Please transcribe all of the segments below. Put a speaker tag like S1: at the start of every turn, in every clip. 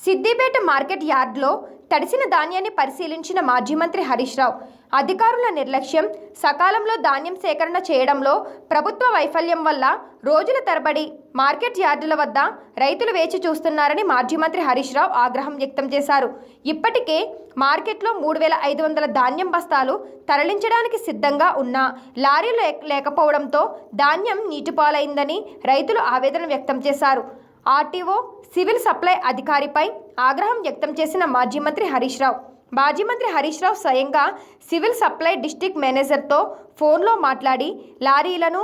S1: Siddipet market యార్డ్లో తడిసిన ధాన్యాన్ని పరిశీలించిన మాజీ మంత్రి హరీష్ రావు అధికారుల నిర్లక్ష్యం, సకాలంలో ధాన్యం సేకరణ చేయడంలో ప్రభుత్వ వైఫల్యం వల్ల రోజుల తరబడి మార్కెట్ యార్డుల వద్ద రైతులు వేచి చూస్తున్నారని మాజీ మంత్రి హరీష్ రావు ఆగ్రహం వ్యక్తం చేశారు. ఇప్పటికే మార్కెట్లో 3500 ధాన్యం బస్తాలు తరలించడానికి సిద్ధంగా ఉన్న లారీలు లేకపోవడంతో ధాన్యం నీటిపాలైందని రైతులు ఆవేదన వ్యక్తం చేశారు. ఆర్టీఓ సివిల్ సప్లై అధికారిపై ఆగ్రహం వ్యక్తం చేసిన మాజీ మంత్రి హరీష్ రావు స్వయంగా సివిల్ సప్లై డిస్ట్రిక్ట్ మేనేజర్తో ఫోన్లో మాట్లాడి లారీలను,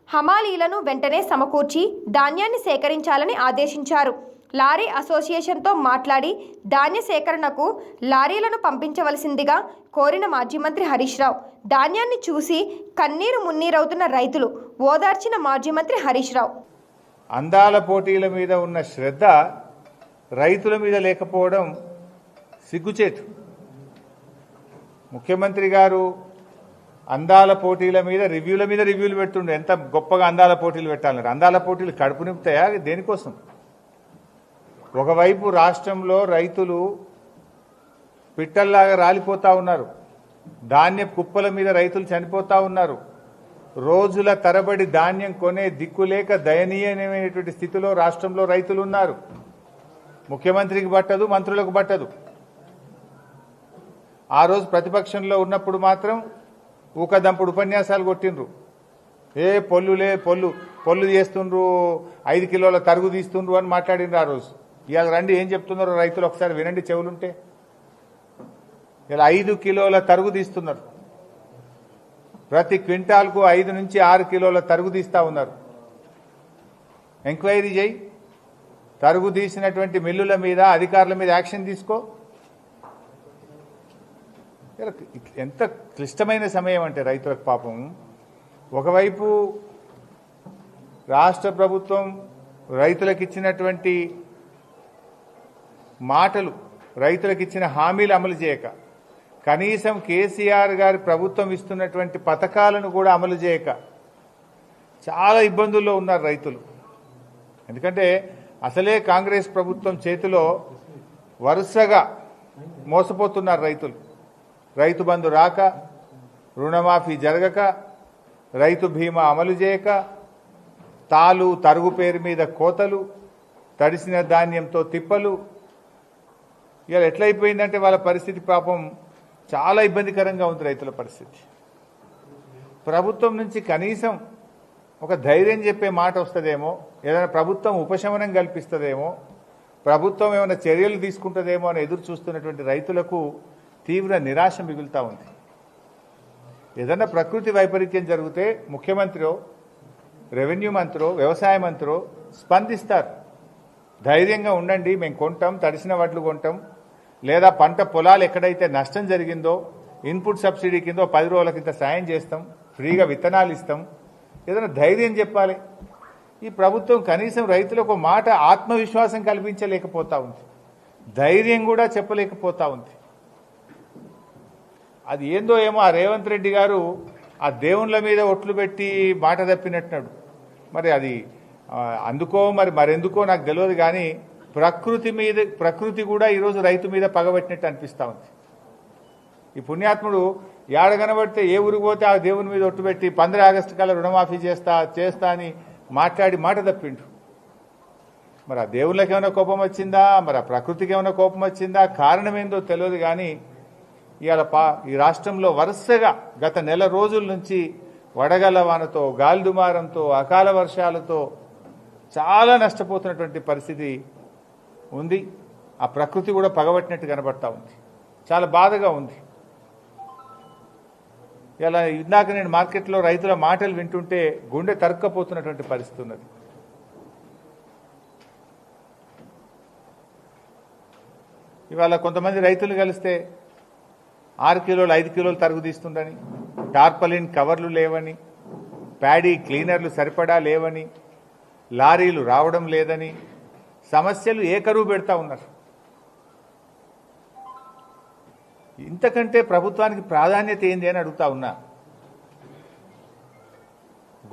S1: హమాలీలను వెంటనే సమకూర్చి ధాన్యాన్ని సేకరించాలని ఆదేశించారు. లారీ అసోసియేషన్తో మాట్లాడి ధాన్య సేకరణకు లారీలను పంపించవలసిందిగా కోరిన మాజీ మంత్రి హరీష్ రావు ధాన్యాన్ని చూసి కన్నీరు మున్నీరవుతున్న రైతులు ఓదార్చిన మాజీ మంత్రి హరీష్ రావు
S2: అందాల పోటీల మీద ఉన్న శ్రద్ధ రైతుల మీద లేకపోవడం సిగ్గుచేటు. ముఖ్యమంత్రి గారు అందాల పోటీల మీద రివ్యూలు పెడుతుండే. ఎంత గొప్పగా అందాల పోటీలు పెట్టాలన్నారు. అందాల పోటీలు కడుపు నింపుతాయా? దేనికోసం? ఒకవైపు రాష్ట్రంలో రైతులు పిట్టల్లాగా రాలిపోతా ఉన్నారు. ధాన్య కుప్పల మీద రైతులు చనిపోతా ఉన్నారు. రోజుల తరబడి ధాన్యం కొనే దిక్కులేక దయనీయమైనటువంటి స్థితిలో రాష్ట్రంలో రైతులు ఉన్నారు. ముఖ్యమంత్రికి పట్టదు, మంత్రులకు పట్టదు. ఆ రోజు ప్రతిపక్షంలో ఉన్నప్పుడు మాత్రం ఊకదంపుడు ఉపన్యాసాలు కొట్టిండ్రు. పొల్లు చేస్తుండ్రు, 5 కిలోల తరుగు తీస్తుండ్రు అని మాట్లాడిండ్రు ఆ రోజు. ఇవాళ రండి ఏం చెప్తున్నారో రైతులు ఒకసారి వినండి చెవులుంటే. ఇలా 5 కిలోల తరుగు తీస్తున్నారు. ప్రతి క్వింటాల్కు 5 నుంచి 6 కిలోల తరుగు తీస్తా ఉన్నారు. ఎంక్వైరీ చేయి, తరుగు తీసినటువంటి మిల్లుల మీద, అధికారుల మీద యాక్షన్ తీసుకో. ఎంత క్లిష్టమైన సమయం అంటే రైతులకు పాపం. ఒకవైపు రాష్ట్ర ప్రభుత్వం రైతులకు ఇచ్చినటువంటి మాటలు, రైతులకు ఇచ్చిన హామీలు అమలు చేయక, కనీసం కేసీఆర్ గారి ప్రభుత్వం ఇస్తున్నటువంటి పథకాలను కూడా అమలు చేయక చాలా ఇబ్బందుల్లో ఉన్నారు రైతులు. ఎందుకంటే అసలే కాంగ్రెస్ ప్రభుత్వం చేతిలో వరుసగా మోసపోతున్నారు రైతులు. రైతు బంధు రాక, రుణమాఫీ జరగక, రైతు బీమా అమలు చేయక, తరుగు పేరు మీద కోతలు, తడిసిన ధాన్యంతో తిప్పలు. ఇవాళ ఎట్లయిపోయిందంటే వాళ్ళ పరిస్థితి పాపం చాలా ఇబ్బందికరంగా ఉంది రైతుల పరిస్థితి. ప్రభుత్వం నుంచి కనీసం ఒక ధైర్యం చెప్పే మాట వస్తుందేమో, ఏదైనా ప్రభుత్వం ఉపశమనం కల్పిస్తుందేమో, ప్రభుత్వం ఏమైనా చర్యలు తీసుకుంటుందేమో అని ఎదురు చూస్తున్నటువంటి రైతులకు తీవ్ర నిరాశ మిగులుతూ ఉంది. ఏదైనా ప్రకృతి వైపరీత్యం జరిగితే ముఖ్యమంత్రో, రెవెన్యూ మంత్రో, వ్యవసాయ మంత్రో స్పందిస్తారు. ధైర్యంగా ఉండండి, మేము కొంటాం, తడిసిన వడ్లు కొంటాం, లేదా పంట పొలాలు ఎక్కడైతే నష్టం జరిగిందో ఇన్పుట్ సబ్సిడీ కింద 10 రోజుల కింద సాయం చేస్తాం, ఫ్రీగా విత్తనాలు ఇస్తాం, ఏదైనా ధైర్యం చెప్పాలి. ఈ ప్రభుత్వం కనీసం రైతులకు మాట ఆత్మవిశ్వాసం కల్పించలేకపోతా ఉంది, ధైర్యం కూడా చెప్పలేకపోతా ఉంది. అది ఏందో ఏమో ఆ రేవంత్ రెడ్డి గారు ఆ దేవుళ్ళ మీద ఒట్లు పెట్టి మాట తప్పినట్టున్నాడు. మరి అది అందుకో మరెందుకో నాకు తెలియదు. కానీ ప్రకృతి కూడా ఈరోజు రైతు మీద పగబట్టినట్టు అనిపిస్తూ ఉంది. ఈ పుణ్యాత్ముడు ఏడ కనబడితే ఏ ఊరికి పోతే ఆ దేవుని మీద ఒట్టు పెట్టి 15 ఆగస్టు కల్లా రుణమాఫీ చేస్తా అని మాట్లాడి మాట తప్పిండు. మరి ఆ దేవుళ్ళకి ఏమైనా కోపం వచ్చిందా, మరి ఆ ప్రకృతికి ఏమైనా కోపం వచ్చిందా, కారణం ఏందో తెలియదు. కానీ ఇవాళ ఈ రాష్ట్రంలో వరుసగా గత నెల రోజుల నుంచి వడగళ్ల వానతో, గాలి దుమారంతో, అకాల వర్షాలతో చాలా నష్టపోతున్నటువంటి పరిస్థితి ఉంది. ఆ ప్రకృతి కూడా పగబట్టినట్టు కనబడతా ఉంది. చాలా బాధగా ఉంది. ఇలా ఇందాక నేను మార్కెట్లో రైతుల మాటలు వింటుంటే గుండె తరుక్కపోతున్నటువంటి పరిస్థితి ఉన్నది. ఇవాళ కొంతమంది రైతులు కలిస్తే 6 కిలోలు 5 కిలోలు తరుగు తీస్తుండని, టార్పలిన్ కవర్లు లేవని, ప్యాడీ క్లీనర్లు సరిపడా లేవని, లారీలు రావడం లేదని సమస్యలు ఏకరువు పెడతా ఉన్నారు. ఇంతకంటే ప్రభుత్వానికి ప్రాధాన్యత ఏంది అని అడుగుతా ఉన్నా.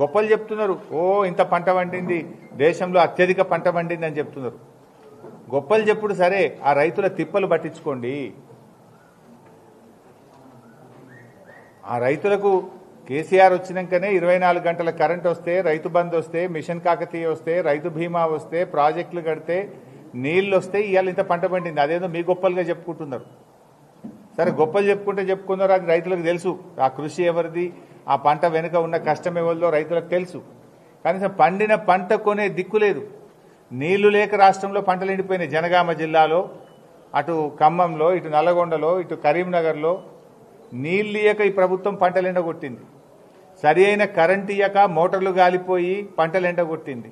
S2: గొప్పలు చెప్తున్నారు, ఇంత పంట పండింది, దేశంలో అత్యధిక పంట పండింది అని చెప్తున్నారు. గొప్పలు చెప్పుడు సరే, ఆ రైతుల తిప్పలు పట్టించుకోండి. ఆ రైతులకు కేసీఆర్ వచ్చినాకనే 24 గంటల కరెంట్ వస్తే, రైతు బంద్ వస్తే, మిషన్ కాకతీయ వస్తే, రైతు బీమా వస్తే, ప్రాజెక్టులు కడితే, నీళ్ళు వస్తే ఇవాళ ఇంత పంట పండింది. అదేదో మీ గొప్పలుగా చెప్పుకుంటున్నారు. సరే, గొప్పలు చెప్పుకున్నారు, అది రైతులకు తెలుసు. ఆ కృషి ఎవరిది, ఆ పంట వెనుక ఉన్న కష్టం ఎవరిదో రైతులకు తెలుసు. కనీసం పండిన పంట కొనే దిక్కు లేదు. నీళ్లు లేక రాష్ట్రంలో పంటలు ఎండిపోయినాయి. జనగామ జిల్లాలో, అటు ఖమ్మంలో, ఇటు నల్లగొండలో, ఇటు కరీంనగర్లో నీళ్ళు ఇయ్యక ఈ ప్రభుత్వం పంటలు ఎండగొట్టింది. సరి అయిన కరెంట్ ఇయ్యక మోటార్లు గాలిపోయి పంటలు ఎండగొట్టింది.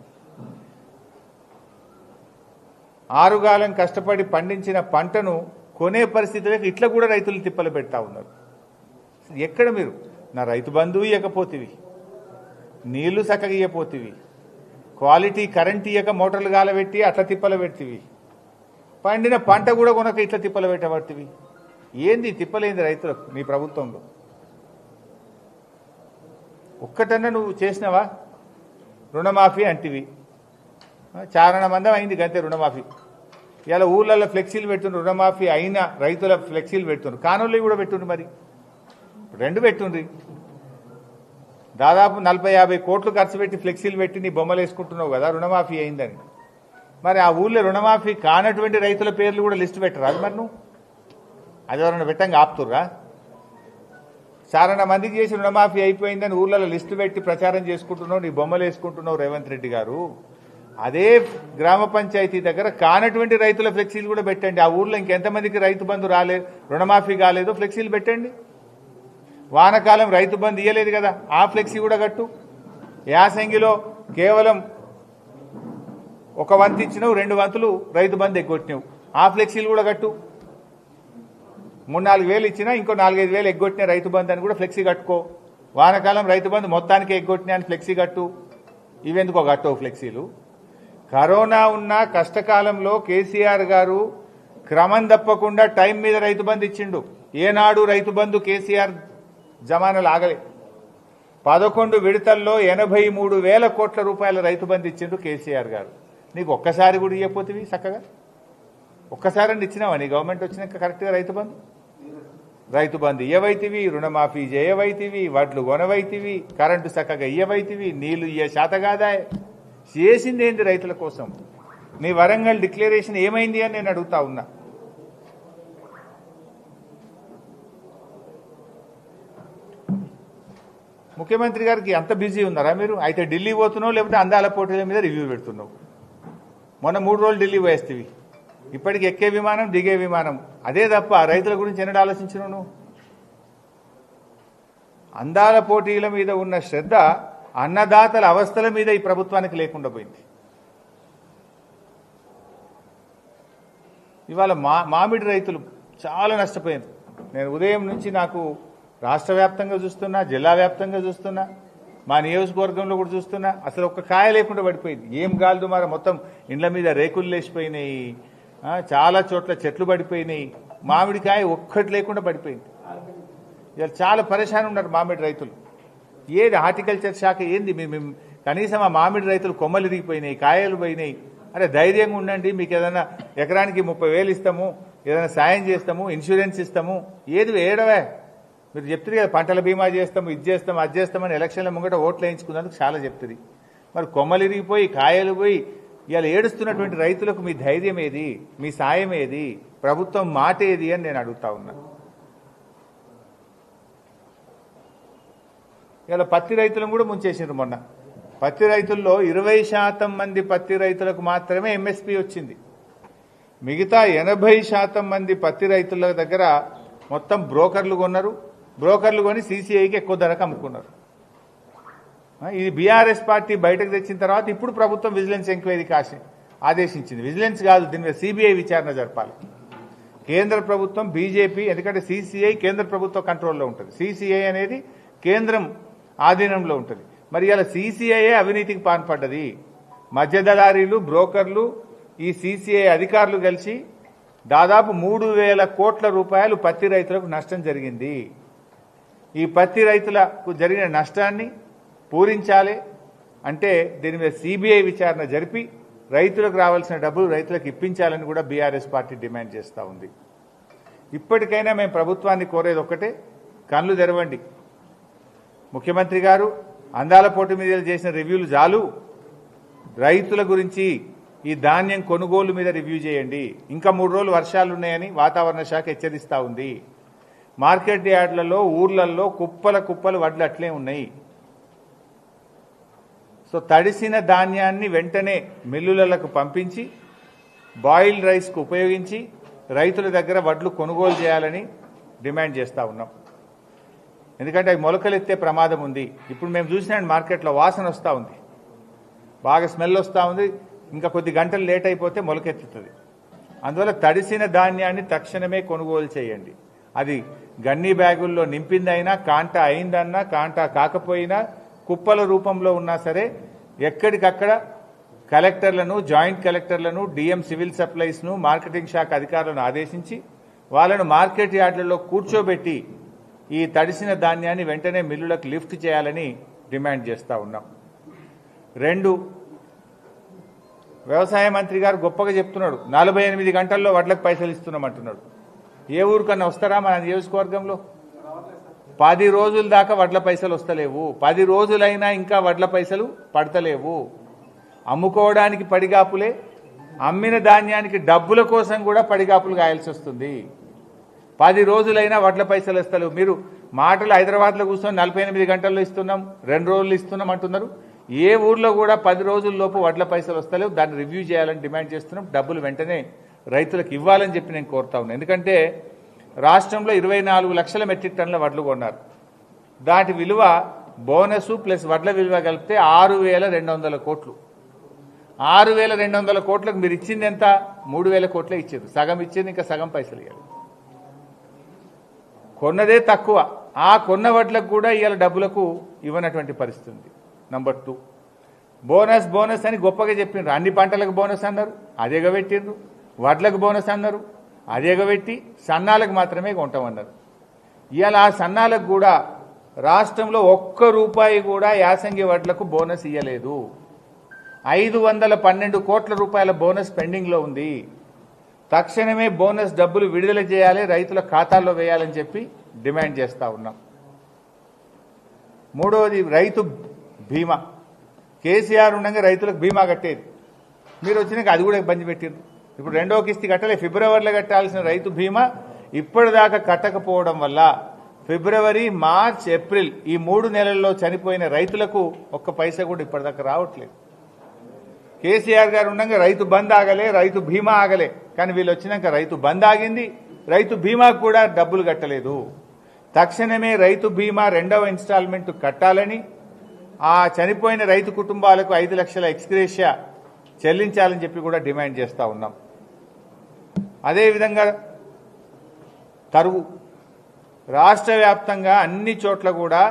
S2: ఆరుగాలం కష్టపడి పండించిన పంటను కొనే పరిస్థితులకు ఇట్లా కూడా రైతులు తిప్పలు పెడతా ఉన్నారు. ఎక్కడ మీరు నా రైతు బంధువు ఇవ్వకపోతివి, నీళ్లు చక్కగా ఇవ్వపోతివి, క్వాలిటీ కరెంట్ ఇయ్యక మోటార్లు గాలబెట్టి అట్లా తిప్పలు పెడతీవి, పండిన పంట కూడా కొనక ఇట్లా తిప్పలు పెట్టబడుతుంది. ఏంది తిప్పలేంది రైతులకు నీ ప్రభుత్వంలో? ఒక్కటన్నా నువ్వు చేసినవా? రుణమాఫీ అంటివి, చారణ మందం అయింది గంతే రుణమాఫీ. ఇలా ఊర్లలో ఫ్లెక్సీలు పెడుతుండ్రు, రుణమాఫీ అయినా రైతుల ఫ్లెక్సీలు పెడుతుండ్రు, కానోళ్ళు కూడా పెట్టుండ్రు. మరి రెండు పెట్టుండ్రి. దాదాపు 40-50 కోట్లు ఖర్చు పెట్టి ఫ్లెక్సీలు పెట్టి నీ బొమ్మలు వేసుకుంటున్నావు కదా రుణమాఫీ అయిందని. మరి ఆ ఊళ్ళో రుణమాఫీ కానటువంటి రైతుల పేర్లు కూడా లిస్టు పెట్టరా? అది మరి నువ్వు అది ఎవరన్నా పెట్టంగా ఆపుతుర్రా? చారణ మందికి చేసి రుణమాఫీ అయిపోయిందని ఊర్లలో లిస్టు పెట్టి ప్రచారం చేసుకుంటున్నావు, నీ బొమ్మలు వేసుకుంటున్నావు రేవంత్ రెడ్డి గారు. అదే గ్రామ పంచాయతీ దగ్గర కానటువంటి రైతుల ఫ్లెక్సీలు కూడా పెట్టండి. ఆ ఊర్లో ఇంకెంతమందికి రైతు బంధు రాలేదు, రుణమాఫీ కాలేదో ఫ్లెక్సీలు పెట్టండి. వానకాలం రైతు బంధు ఇయ్యలేదు కదా, ఆ ఫ్లెక్సీ కూడా కట్టు. యాసంగిలో కేవలం 1 వంతు ఇచ్చినావు, 2 వంతులు రైతు బంధు ఎగ్గొట్టినావు, ఆ ఫ్లెక్సీలు కూడా కట్టు. 3-4 వేలు ఇచ్చినా ఇంకో 4-5 వేలు ఎగ్గొట్టిన రైతు బంధు అని కూడా ఫ్లెక్సీ కట్టుకో. వానకాలం రైతు బంధు మొత్తానికి ఎగ్గొట్టినా అని ఫ్లెక్సీ కట్టు. ఇవెందుకో కట్టవు ఫ్లెక్సీలు. కరోనా ఉన్న కష్టకాలంలో కేసీఆర్ గారు క్రమం తప్పకుండా టైం మీద రైతు బంధు ఇచ్చిండు. ఏనాడు రైతు బంధు కేసీఆర్ జమానాలు ఆగలే. 11 విడతల్లో 83,000 కోట్ల రూపాయల రైతు బంధు ఇచ్చిండు కేసీఆర్ గారు. నీకు ఒక్కసారి కూడా ఇవ్వకపోతివి చక్కగా? ఒక్కసారి ఇచ్చినావా నీ గవర్నమెంట్ వచ్చినాక కరెక్ట్గా రైతు బంధు ఇయ్యవైతివి, రుణమాఫీ చేయవైతివి, వడ్లు కొనవైతివి, కరెంటు చక్కగా ఇయ్యవైతివి, నీళ్లు ఇయ్య శాతగాదాయ్. చేసింది ఏంది రైతుల కోసం? నీ వరంగల్ డిక్లరేషన్ ఏమైంది అని నేను అడుగుతా ఉన్నా. ముఖ్యమంత్రి గారికి అంత బిజీ ఉన్నారా మీరు? అయితే ఢిల్లీ పోతున్నావు, లేకపోతే అందాల పోటీల మీద రివ్యూ పెడుతున్నావు. మొన్న 3 రోజులు ఢిల్లీ పోయేస్తేవి, ఇప్పటికి ఎక్కే విమానం దిగే విమానం అదే తప్ప రైతుల గురించి ఎన్నడూ ఆలోచించినావు నువ్వు? అందాల పోటీల మీద ఉన్న శ్రద్ధ అన్నదాతల అవస్థల మీద ఈ ప్రభుత్వానికి లేకుండా పోయింది. ఇవాళ మామిడి రైతులు చాలా నష్టపోయింది. నేను ఉదయం నుంచి నాకు రాష్ట్ర వ్యాప్తంగా చూస్తున్నా, జిల్లా వ్యాప్తంగా చూస్తున్నా, మా నియోజకవర్గంలో కూడా చూస్తున్నా, అసలు ఒక్క కాయ లేకుండా పడిపోయింది. ఏం గాలిదు మరి, మొత్తం ఇండ్ల మీద రేకులు లేచిపోయినాయి, చాలా చోట్ల చెట్లు పడిపోయినాయి, మామిడికాయ ఒక్కటి లేకుండా పడిపోయింది. ఇవాళ చాలా పరేషాన్ ఉన్నారు మామిడి రైతులు. ఏది హార్టికల్చర్ శాఖ ఏంది? మేము కనీసం ఆ మామిడి రైతులు కొమ్మలు ఇరిగిపోయినాయి, కాయలు పోయినాయి. అరే ధైర్యంగా ఉండండి, మీకు ఏదైనా ఎకరానికి 30,000 ఇస్తాము, ఏదైనా సాయం చేస్తాము, ఇన్సూరెన్స్ ఇస్తాము. ఏది ఏడవే? మీరు చెప్తుంది కదా పంటల బీమా చేస్తాము, ఇది చేస్తాము, అది చేస్తామని ఎలక్షన్ల ముంగట ఓట్లు వేయించుకున్నందుకు చాలా చెప్తుంది. మరి కొమ్మలు ఇరిగిపోయి కాయలు పోయి ఇవాళ ఏడుస్తున్నటువంటి రైతులకు మీ ధైర్యం ఏది? మీ సాయం ఏది? ప్రభుత్వం మాట ఏది అని నేను అడుగుతా ఉన్నా. ఇలా పత్తి రైతులను కూడా ముంచేసిండ్రు. మొన్న పత్తి రైతుల్లో 20% మంది పత్తి రైతులకు మాత్రమే ఎంఎస్పీ వచ్చింది. మిగతా 80% మంది పత్తి రైతుల దగ్గర మొత్తం బ్రోకర్లు కొన్నారు. బ్రోకర్లు కొని సీసీఐకి ఎక్కువ ధరకు అమ్ముకున్నారు. ఇది బీఆర్ఎస్ పార్టీ బయటకు తెచ్చిన తర్వాత ఇప్పుడు ప్రభుత్వం విజిలెన్స్ ఎంక్వైరీకి ఆదేశించింది. విజిలెన్స్ కాదు, దీని మీద సిబిఐ విచారణ జరపాలి. కేంద్ర ప్రభుత్వం బీజేపీ, ఎందుకంటే సీసీఐ కేంద్ర ప్రభుత్వ కంట్రోల్లో ఉంటుంది, సీసీఐ అనేది కేంద్రం ఆధీనంలో ఉంటుంది. మరి ఇలా సీసీఐఏ అవినీతికి పాల్పడ్డది. మధ్య దళారీలు, బ్రోకర్లు, ఈ సీసీఐ అధికారులు కలిసి దాదాపు 3,000 కోట్ల రూపాయలు పత్తి రైతులకు నష్టం జరిగింది. ఈ పత్తి రైతులకు జరిగిన నష్టాన్ని పూరించాలి అంటే దీని మీద సిబిఐ విచారణ జరిపి రైతులకు రావాల్సిన డబ్బులు రైతులకు ఇప్పించాలని కూడా బీఆర్ఎస్ పార్టీ డిమాండ్ చేస్తూ ఉంది. ఇప్పటికైనా మేము ప్రభుత్వాన్ని కోరేది ఒక్కటే, కళ్ళు తెరవండి. ముఖ్యమంత్రి గారు అందాల పోటీ మీద చేసిన రివ్యూలు చాలు, రైతుల గురించి ఈ ధాన్యం కొనుగోలు మీద రివ్యూ చేయండి. ఇంకా 3 రోజులు వర్షాలు ఉన్నాయని వాతావరణ శాఖ హెచ్చరిస్తూ ఉంది. మార్కెట్ యార్డ్లలో ఊర్లలో కుప్పలు వడ్లు అట్లే ఉన్నాయి. సో తడిసిన ధాన్యాన్ని వెంటనే మిల్లులకు పంపించి బాయిల్డ్ రైస్కు ఉపయోగించి రైతుల దగ్గర వడ్లు కొనుగోలు చేయాలని డిమాండ్ చేస్తూ ఉన్నాం. ఎందుకంటే అవి మొలకలెత్తే ప్రమాదం ఉంది. ఇప్పుడు మేము చూసినాం మార్కెట్లో వాసన వస్తూ ఉంది, బాగా స్మెల్ వస్తూ ఉంది. ఇంకా కొద్ది గంటలు లేట్ అయిపోతే మొలకెత్తుతుంది. అందువల్ల తడిసిన ధాన్యాన్ని తక్షణమే కొనుగోలు చేయండి. అది గన్నీ బ్యాగుల్లో నింపిందైనా, కాంటా అయిందన్నా, కాంటా కాకపోయినా, కుప్పల రూపంలో ఉన్నా సరే ఎక్కడికక్కడ కలెక్టర్లను, జాయింట్ కలెక్టర్లను, డిఎం సివిల్ సప్లైస్ను, మార్కెటింగ్ శాఖ అధికారులను ఆదేశించి వాళ్ళను మార్కెట్ యార్డులలో కూర్చోబెట్టి ఈ తడిసిన ధాన్యాన్ని వెంటనే మిల్లులకు లిఫ్ట్ చేయాలని డిమాండ్ చేస్తూ ఉన్నాం. 2, వ్యవసాయ మంత్రి గారు గొప్పగా చెప్తున్నాడు, 48 గంటల్లో వడ్లకు పైసలు ఇస్తున్నామంటున్నాడు. ఏ ఊరికన్నా వస్తారా మన నియోజకవర్గంలో? 10 రోజుల దాకా వడ్ల పైసలు వస్తలేవు. 10 రోజులైనా ఇంకా వడ్ల పైసలు పడతలేవు. అమ్ముకోవడానికి పడిగాపులే, అమ్మిన ధాన్యానికి డబ్బుల కోసం కూడా పడిగాపులు గాయాల్సి వస్తుంది. 10 రోజులైనా వడ్ల పైసలు వస్తలేవు. మీరు మాటలు హైదరాబాద్లో కూర్చొని 48 గంటల్లో ఇస్తున్నాం, 2 రోజులు ఇస్తున్నాం అంటున్నారు. ఏ ఊర్లో కూడా 10 రోజుల్లోపు వడ్ల పైసలు వస్తలేవు. దాన్ని రివ్యూ చేయాలని డిమాండ్ చేస్తున్నాం. డబ్బులు వెంటనే రైతులకు ఇవ్వాలని చెప్పి నేను కోరుతా ఉన్నాను. ఎందుకంటే రాష్ట్రంలో 24 లక్షల మెట్రిక్ టన్నుల వడ్లు కొన్నారు. దాటి విలువ బోనసు ప్లస్ వడ్ల విలువ కలిపితే 6,200 కోట్లు. 6,200 కోట్లకు మీరు ఇచ్చింది ఎంత? 3,000 కోట్లే ఇచ్చారు. సగం ఇచ్చింది, ఇంకా సగం పైసలు ఇవ్వాలి. కొన్నదే తక్కువ. ఆ కొన్న వడ్లకు కూడా ఇవాళ డబ్బులకు ఇవ్వనటువంటి పరిస్థితి. నంబర్ 2, బోనస్ అని గొప్పగా చెప్పిండ్రు. అన్ని పంటలకు బోనస్ అన్నారు, అదే ఎగబెట్టిండ్రు. వడ్లకు బోనస్ అన్నారు, అది ఎగబెట్టి సన్నాలకు మాత్రమే కొంటామన్నారు. ఇవాళ ఆ సన్నాలకు కూడా రాష్ట్రంలో 1 రూపాయి కూడా యాసంగి వడ్లకు బోనస్ ఇవ్వలేదు. 512 కోట్ల రూపాయల బోనస్ పెండింగ్లో ఉంది. తక్షణమే బోనస్ డబ్బులు విడుదల చేయాలి, రైతుల ఖాతాల్లో వేయాలని చెప్పి డిమాండ్ చేస్తూ ఉన్నాం. 3వది రైతు బీమా. కేసీఆర్ ఉండగా రైతులకు బీమా కట్టేది. మీరు వచ్చినాక అది కూడా బంద్ పెట్టిండ్రు. ఇప్పుడు 2వ కిస్తీ కట్టలే, ఫిబ్రవరిలో కట్టాల్సిన రైతు బీమా ఇప్పటిదాకా కట్టకపోవడం వల్ల ఫిబ్రవరి, మార్చ్, ఏప్రిల్ ఈ 3 నెలల్లో చనిపోయిన రైతులకు 1 పైసా కూడా ఇప్పటిదాకా రావట్లేదు. కేసీఆర్ గారు ఉండగా రైతు బంద్ ఆగలే, రైతు బీమా ఆగలే. కానీ వీళ్ళు వచ్చినాక రైతు బంద్ ఆగింది, రైతు బీమాకు కూడా డబ్బులు కట్టలేదు. తక్షణమే రైతు బీమా 2వ ఇన్స్టాల్మెంట్ కట్టాలని, ఆ చనిపోయిన రైతు కుటుంబాలకు 5 లక్షల ఎక్స్గ్రేషియా చెల్లించాలని చెప్పి కూడా డిమాండ్ చేస్తూ ఉన్నాం. అదేవిధంగా తరుగు రాష్ట్ర వ్యాప్తంగా అన్ని చోట్ల కూడా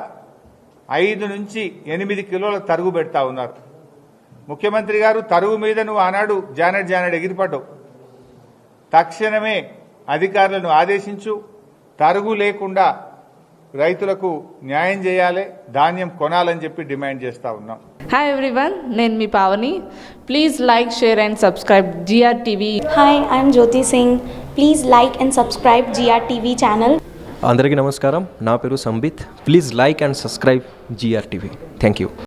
S2: 5 నుంచి 8 కిలోల తరుగు పెడతా ఉన్నారు. ముఖ్యమంత్రి గారు తరుగు మీద నువ్వు ఆనాడు జానెడ్ ఎగిరిపడ్డావు. తక్షణమే అధికారులను ఆదేశించు, తరుగు లేకుండా రైతులకు న్యాయం చేయాలి, ధాన్యం కొనాలని చెప్పి డిమాండ్ చేస్తూ ఉన్నాం.
S3: హాయ్ ఎవ్రీవన్, నేను మీ Pavani. Please like, share and subscribe GRTV.
S4: Hi, I'm Jyoti Singh. Please like and subscribe GRTV channel.
S5: అందరికీ నమస్కారం. నా పేరు Sambit. Please like and subscribe GRTV. Thank you.